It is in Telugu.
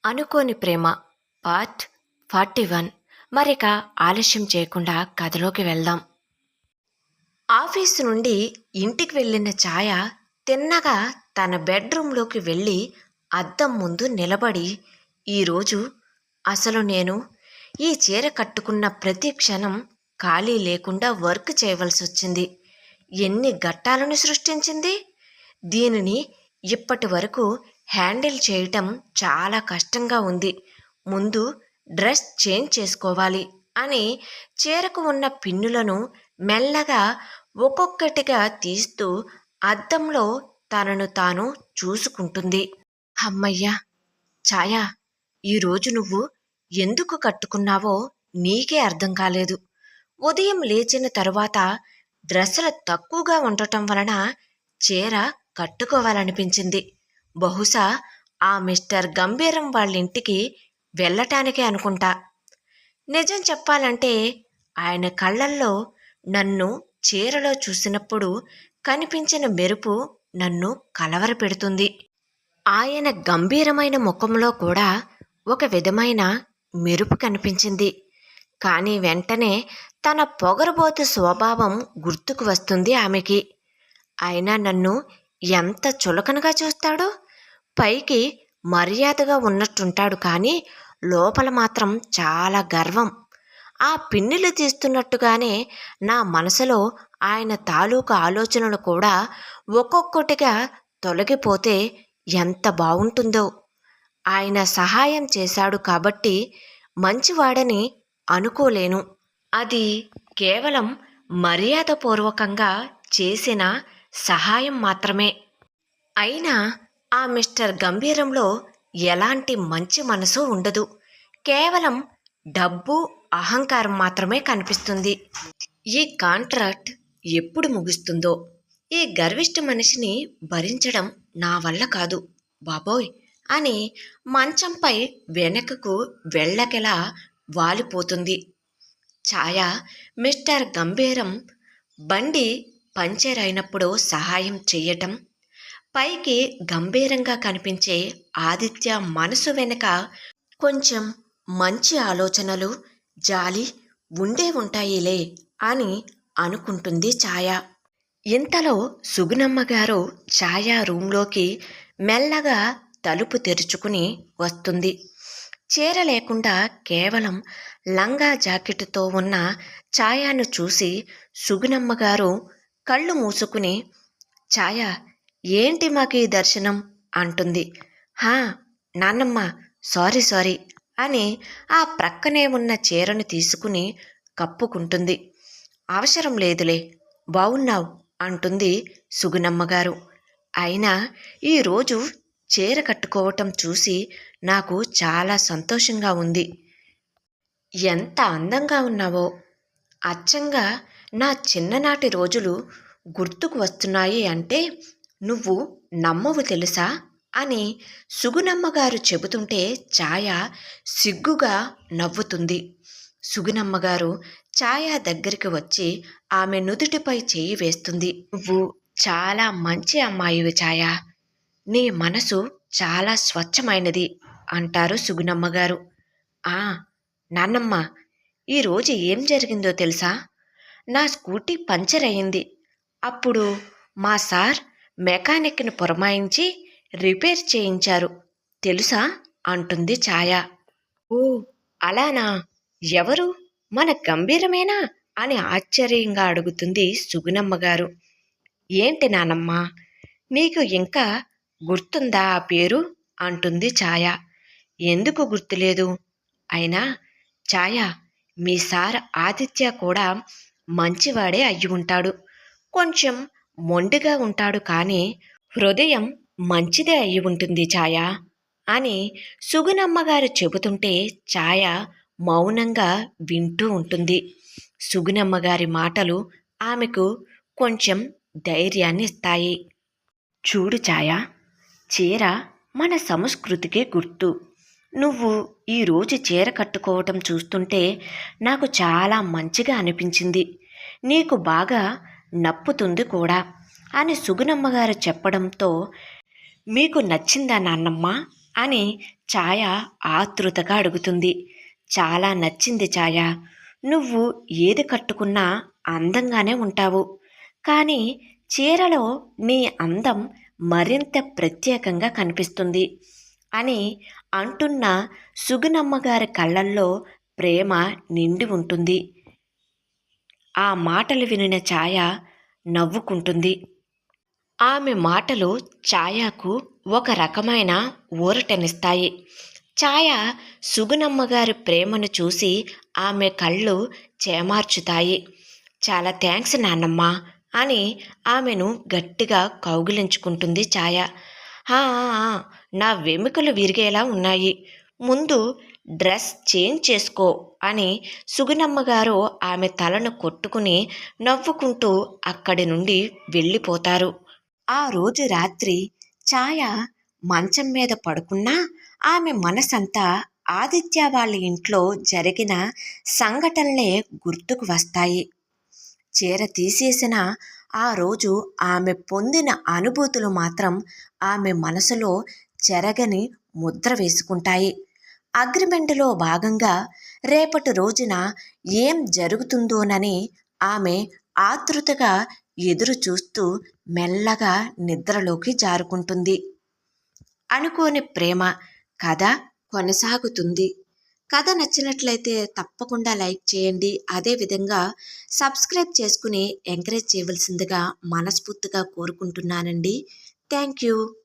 అనుకోని ప్రేమ పార్ట్ 41. మరిక ఆలస్యం చేయకుండా కథలోకి వెళ్దాం. ఆఫీసు నుండి ఇంటికి వెళ్ళిన ఛాయ తిన్నగా తన బెడ్రూంలోకి వెళ్ళి అద్దం ముందు నిలబడి, ఈరోజు అసలు నేను ఈ చీర కట్టుకున్న ప్రతి క్షణం ఖాళీ లేకుండా వర్క్ చేయవలసి వచ్చింది. ఎన్ని ఘట్టాలను సృష్టించింది. దీనిని ఇప్పటి వరకు హ్యాండిల్ చేయటం చాలా కష్టంగా ఉంది. ముందు డ్రెస్ చేంజ్ చేసుకోవాలి అని చీరకు ఉన్న పిన్నులను మెల్లగా ఒక్కొక్కటిగా తీస్తూ అద్దంలో తనను తాను చూసుకుంటుంది. అమ్మయ్యా ఛాయా, ఈరోజు నువ్వు ఎందుకు కట్టుకున్నావో నీకే అర్థం కాలేదు. ఉదయం లేచిన తరువాత డ్రెస్సులు తక్కువగా ఉండటం వలన చీర కట్టుకోవాలనిపించింది. బహుశా ఆ మిస్టర్ గంభీరం వాళ్ళింటికి వెళ్ళటానికే అనుకుంటా. నిజం చెప్పాలంటే ఆయన కళ్ళల్లో నన్ను చీరలో చూసినప్పుడు కనిపించిన మెరుపు నన్ను కలవరపెడుతుంది. ఆయన గంభీరమైన ముఖంలో కూడా ఒక విధమైన మెరుపు కనిపించింది. కానీ వెంటనే తన పొగరబోతు స్వభావం గుర్తుకు వస్తుంది ఆమెకి. అయినా నన్ను ఎంత చులకనగా చూస్తాడో. పైకి మర్యాదగా ఉన్నట్టుంటాడు, కానీ లోపల మాత్రం చాలా గర్వం. ఆ పిన్నులు తీస్తున్నట్టుగానే నా మనసులో ఆయన తాలూకు ఆలోచనలు కూడా ఒక్కొక్కటిగా తొలగిపోతే ఎంత బావుంటుందో. ఆయన సహాయం చేశాడు కాబట్టి మంచివాడని అనుకోలేను. అది కేవలం మర్యాదపూర్వకంగా చేసిన సహాయం మాత్రమే. అయినా ఆ మిస్టర్ గంభీరంలో ఎలాంటి మంచి మనసు ఉండదు. కేవలం డబ్బు, అహంకారం మాత్రమే కనిపిస్తుంది. ఈ కాంట్రాక్ట్ ఎప్పుడు ముగుస్తుందో? ఈ గర్విష్ఠ మనిషిని భరించడం నా వల్ల కాదు బాబోయ్ అని మంచంపై వెనకకు వెళ్ళకెలా వాలిపోతుంది. ఛాయ మిస్టర్ గంభీరం బండి పంచర్ అయినప్పుడు సహాయం చెయ్యటం, పైకి గంభీరంగా కనిపించే ఆదిత్య మనసు వెనుక కొంచెం మంచి ఆలోచనలు, జాలి ఉండే ఉంటాయిలే అని అనుకుంటుంది ఛాయ. ఇంతలో సుగుణమ్మ గారు ఛాయ రూంలోకి మెల్లగా తలుపు తెరుచుకుని వస్తుంది. చీర లేకుండా కేవలం లంగా జాకెట్టుతో ఉన్న ఛాయను చూసి సుగుణమ్మ గారు కళ్ళు మూసుకుని, ఛాయ, ఏంటి మాకు ఈ దర్శనం అంటుంది. హా నాన్నమ్మ, సారీ అని ఆ ప్రక్కనే ఉన్న చీరను తీసుకుని కప్పుకుంటుంది. అవసరం లేదులే, బావున్నావు అంటుంది సుగుణమ్మగారు. అయినా ఈరోజు చీర కట్టుకోవటం చూసి నాకు చాలా సంతోషంగా ఉంది. ఎంత అందంగా ఉన్నావో. అచ్చంగా నా చిన్ననాటి రోజులు గుర్తుకు వస్తున్నాయి అంటే నువ్వు నమ్మవు తెలుసా అని సుగుణమ్మగారు చెబుతుంటే ఛాయ సిగ్గుగా నవ్వుతుంది. సుగుణమ్మగారు ఛాయ దగ్గరికి వచ్చి ఆమె నుదుటిపై చేయి వేస్తుంది. నువ్వు చాలా మంచి అమ్మాయివి ఛాయ, నీ మనసు చాలా స్వచ్ఛమైనది అంటారు సుగుణమ్మగారు. ఆ నాన్నమ్మ, ఈరోజు ఏం జరిగిందో తెలుసా? నా స్కూటీ పంచర్ అయింది. అప్పుడు మా సార్ మెకానిక్ని పురమాయించి రిపేర్ చేయించారు తెలుసా అంటుంది ఛాయ. ఓ అలానా? ఎవరు? మన గంభీరమేనా అని ఆశ్చర్యంగా అడుగుతుంది సుగుణమ్మగారు. ఏంటి నానమ్మ, నీకు ఇంకా గుర్తుందా ఆ పేరు అంటుంది ఛాయ. ఎందుకు గుర్తులేదు? అయినా ఛాయ, మీ సార్ ఆదిత్య కూడా మంచివాడే అయ్యి ఉంటాడు. కొంచెం మొండిగా ఉంటాడు, కానీ హృదయం మంచిదే అయి ఉంటుంది ఛాయ అని సుగుణమ్మగారు చెబుతుంటే ఛాయ మౌనంగా వింటూ ఉంటుంది. సుగుణమ్మగారి మాటలు ఆమెకు కొంచెం ధైర్యాన్ని ఇస్తాయి. చూడు ఛాయ, చీర మన సంస్కృతికి గుర్తు. నువ్వు ఈరోజు చీర కట్టుకోవటం చూస్తుంటే నాకు చాలా మంచిగా అనిపించింది. నీకు బాగా నప్పుతుంది కూడా అని సుగుణమ్మగారు చెప్పడంతో, మీకు నచ్చిందా నాన్నమ్మ అని ఛాయ ఆతృతగా అడుగుతుంది. చాలా నచ్చింది ఛాయ. నువ్వు ఏది కట్టుకున్నా అందంగానే ఉంటావు. కానీ చీరలో నీ అందం మరింత ప్రత్యేకంగా కనిపిస్తుంది అని అంటున్న సుగుణమ్మగారి కళ్ళల్లో ప్రేమ నిండి ఉంటుంది. ఆ మాటలు వినిన ఛాయ నవ్వుకుంటుంది. ఆమె మాటలు ఛాయకు ఒక రకమైన ఊరటనిస్తాయి. ఛాయ సుగుణమ్మగారి ప్రేమను చూసి ఆమె కళ్ళు చేమార్చుతాయి. చాలా థ్యాంక్స్ నాన్నమ్మ అని ఆమెను గట్టిగా కౌగిలించుకుంటుంది ఛాయ. "ఆ, ఆ, ఆ, నా వెముకలు విరిగేలా ఉన్నాయి. ముందు డ్రెస్ చేంజ్ చేసుకో" అని సుగుణమ్మగారు ఆమె తలను కొట్టుకుని నవ్వుకుంటూ అక్కడి నుండి వెళ్ళిపోతారు. ఆ రోజు రాత్రి ఛాయ మంచం మీద పడుకున్నా ఆమె మనసంతా ఆదిత్య వాళ్ళ ఇంట్లో జరిగిన సంఘటనలే గుర్తుకు వస్తాయి. చీర తీసేసిన ఆ రోజు ఆమె పొందిన అనుభూతులు మాత్రం ఆమె మనసులో చెరగని ముద్ర వేసుకుంటాయి. అగ్రిమెంటులో భాగంగా రేపటి రోజున ఏం జరుగుతుందోనని ఆమె ఆతృతగా ఎదురు చూస్తూ మెల్లగా నిద్రలోకి జారుకుంటుంది. అనుకోని ప్రేమ కథ కొనసాగుతుంది. కథ నచ్చినట్లయితే తప్పకుండా లైక్ చేయండి. అదేవిధంగా సబ్స్క్రైబ్ చేసుకుని ఎంకరేజ్ చేయవలసిందిగా మనస్ఫూర్తిగా కోరుకుంటున్నానండి. Thank you.